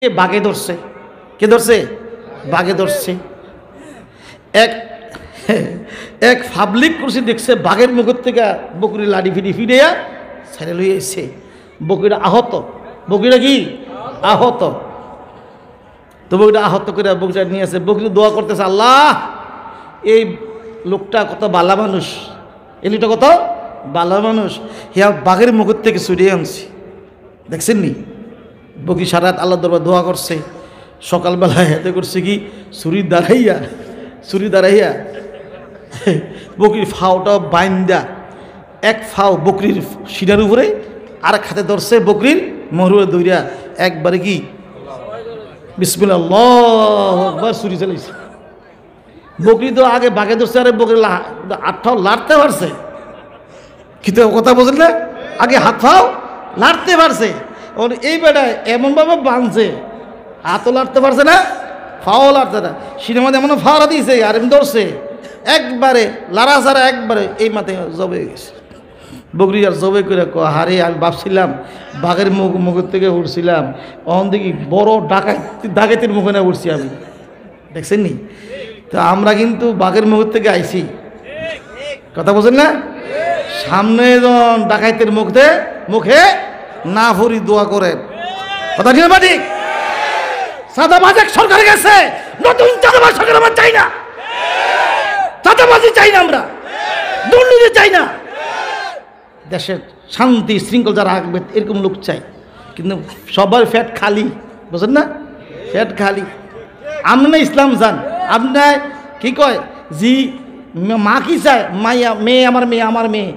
বাঘে ধরছে। কে ধরছে? বাঘে ধরছে। এক এক পাবলিক করছে, দেখছে বাঘের মুখের থেকে বকরি লাঠি ফিরি ফিরিয়া ছেড়ে লইয়া এসছে। বকরিটা আহত। বকরিটা কি আহত? তো বকরিটা আহত করে বকরিটা নিয়ে আসে। বকরি দোয়া করতেছে, আল্লাহ এই লোকটা কত বালা মানুষ, এই লোকটা কত বালা মানুষ, হিয়া বাঘের মুখের থেকে ছুটিয়ে আনছি। দেখছেন নি? বকরি সারা রাত আল্লাহ দরবার দোয়া করছে। সকালবেলায় হাতে করছে কি ছুরি দাঁড়াইয়া বকরির ফাওটা বাইন্দা, এক ফাও বকরির শিরার উপরে আর এক হাতে ধরছে বকরির মহরুরে দৌড়িয়া একবারে কি বিসমিল্লাহ আল্লাহু আকবার ছুরি চালাইছে। বকরি তো আগে বাঘে ধরছে, আরে বকরি হাতটাও লাড়তে পারছে। কিন্তু কথা বলছেন না, আগে হাত ফাও লাড়তে পারছে। এই বেটায় এমনভাবে বাঁধছে, হাতও লাড়তে পারছে না, ফাও লাড়তে না। সিনেমাতে এমন ফাওয়া দিয়েছে আর এমনি ধরছে একবারে লাড়া ছাড়া, একবারে এই মাথায় জবে গেছে। বকরি আর জবে করে হারে আমি ভাবছিলাম বাঘের মুখের থেকে উঠছিলাম, অহন দেখি বড় ডাকাতির মুখে না উঠছি আমি। দেখছেন নি? তো আমরা কিন্তু বাঘের মুখের থেকে আইছি। কথা বলছেন না? সামনে যখন ডাকাইতের মুখে না ভরি দোয়া করেন। কথা ঠিক না? ঠিক। চাঁদাবাজ এক সরকার গেছে, নতুন চাঁদাবাজ সরকার আমরা চাই না। চাঁদাবাজি চাই না, আমরা দুর্নীতি চাই না। দেশের শান্তি শৃঙ্খল যারা রাখবে এরকম লোক চাই। কিন্তু সবার ফ্যাট খালি, বুঝলেন না? ফ্যাট খালি। আপনি না ইসলাম চান, আপনার কি কয় জি মা কি চায়? মাইয়া মেয়ে, আমার মেয়ে, আমার মেয়ে।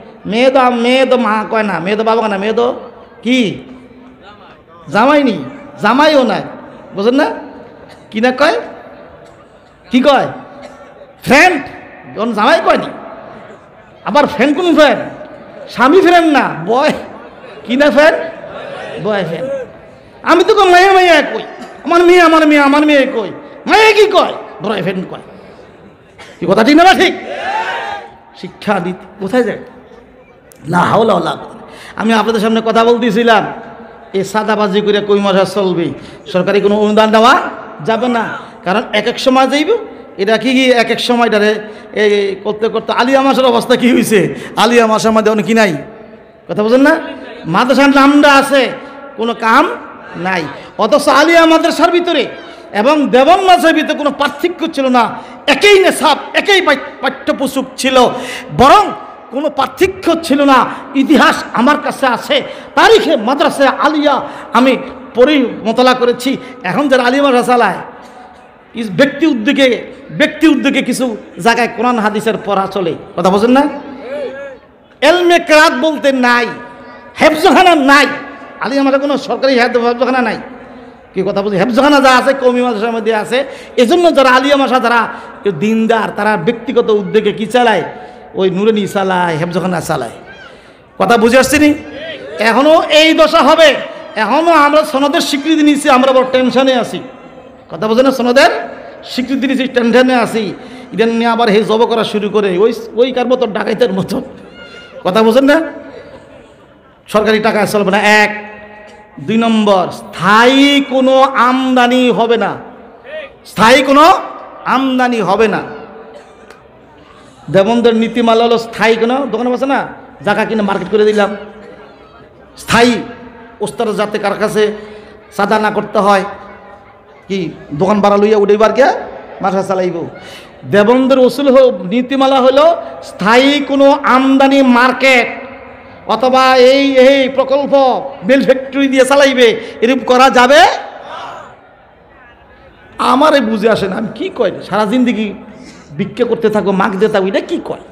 মেয়ে তো মা কয় না, মেয়ে তো বাবা কয় না, মেয়ে তো কি জামাই নি, জামাইও নাই, বুঝলেন না? কি না কয়, কি কয়? ফ্রেন্ড। যখন জামাই কয়নি, আবার ফ্রেন্ড কোন ফ্রেন্ড? স্বামী ফ্রেন্ড না, বয় কি না ফ্রেন্ড? বয় ফ্রেন্ড। আমি তো মাইয়া কই, আমার মেয়ে, আমার মেয়ে, আমার মেয়ে কই, মাইয়া কি কয়? বয় ফ্রেন্ড কয়। কি কথা ঠিক না? ঠিক। শিক্ষা দিতে কোথায় যায়? লা হাওলা ওয়ালা কুওয়াতা। আমি আপনাদের সামনে কথা বলতেছিলাম, এই সাদাবাজি করে কই মাস চলবে, সরকারি কোনো অনুদান দেওয়া যাবে না। কারণ এক এক সময় যাইব, এটা কি এক এক সময় এটারে এই করতে করতে আলিয়া মাসের অবস্থা কি হয়েছে? আলিয়া মাসের মধ্যে অনেক কি নাই। কথা বলছেন না? মাদ্রাসার নামটা আছে, কোনো কাম নাই। অথচ আলিয়া মাদ্রাসার ভিতরে এবং দেবন মাসের ভিতরে কোনো পার্থক্য ছিল না, একই নেশাব, একই পাঠ্যপুস্তক ছিল, বরং কোনো পার্থক্য ছিল না। ইতিহাস আমার কাছে আছে, তারিখে মাদ্রাসা আলিয়া আমি মোতালা করেছি। এখন যারা আলিয়া মাদ্রাসা চালায়, ব্যক্তি উদ্যোগে কিছু জায়গায় কোরআন হাদিসের পড়া চলে। কথা বলছেন না? এলমে কেরাত বলতে নাই, হেফজখানা নাই। আলিয়া মাদ্রাসা কোনো সরকারি হেফজখানা নাই। কি কথা বলছি? হেফজখানা যা আছে কওমি মাদ্রাসার মধ্যে আছে। এজন্য যারা আলিয়া মাদ্রাসা, যারা দিনদার, তারা ব্যক্তিগত উদ্যোগে কি চালায়? ওই নুরানি চালায়, হেফজখানা চালায়। কথা বুঝে আসছি নি? এখনো এই দশা হবে। এখনো আমরা সনদের স্বীকৃতি নিচ্ছি, আমরা বড় টেনশনে আছি। কথা বোঝেন না? সনদের স্বীকৃতি নিচ্ছি, টেনশনে আছি। এটা নিয়ে আবার হে জব করা শুরু করে ওই কার মতো ডাকাইতের মতো। কথা বোঝেন না? সরকারি টাকা চলবে না। এক। 2 নম্বর, স্থায়ী কোনো আমদানি হবে না। স্থায়ী কোনো আমদানি হবে না। দেবনদের নীতিমালা হলো স্থায়ী কোনো দোকান আছে না, জায়গা কিনে মার্কেট করে দিলাম। স্থায়ী ওস্তাদ যাতে কার কাছে সাদা না করতে হয়, কি দোকান ভাড়া লইয়া উঠেবার কে মাথা চালাইব। দেবনদের উসুল নীতিমালা হলো স্থায়ী কোনো আমদানি মার্কেট অথবা এই প্রকল্প বেল ফ্যাক্টরি দিয়ে চালাইবে, এরকম করা যাবে। আমারে বুঝে আসে না, আমি কি কয় সারা জিন্দিগি ভিক্ষা করতে থাকবো, মাগ দিয়ে থাকবো, এটা কি কয়?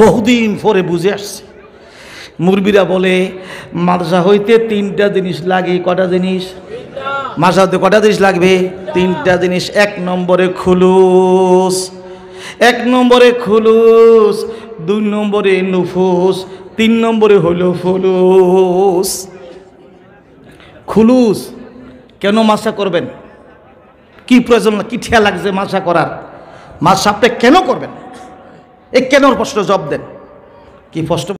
বহুদিন পরে বুঝে আসছে। মুরব্বীরা বলে মাদ্রাসা হইতে 3টা জিনিস লাগে। কটা জিনিস? মাদ্রাসা হইতে কটা জিনিস লাগবে? 3টা জিনিস। 1 নম্বরে খুলুস, 1 নম্বরে খুলুস, 2 নম্বরে নুফুস, 3 নম্বরে হলো ফুলুস। খুলুস কেন মাদ্রাসা করবেন? কি প্রয়োজন, কি ঠেয়া লাগছে মাদ্রাসা করার? মাদ্রাসা আপনি কেন করবেন? এই কেনর প্রশ্ন জবাব দেন। কি প্রশ্ন?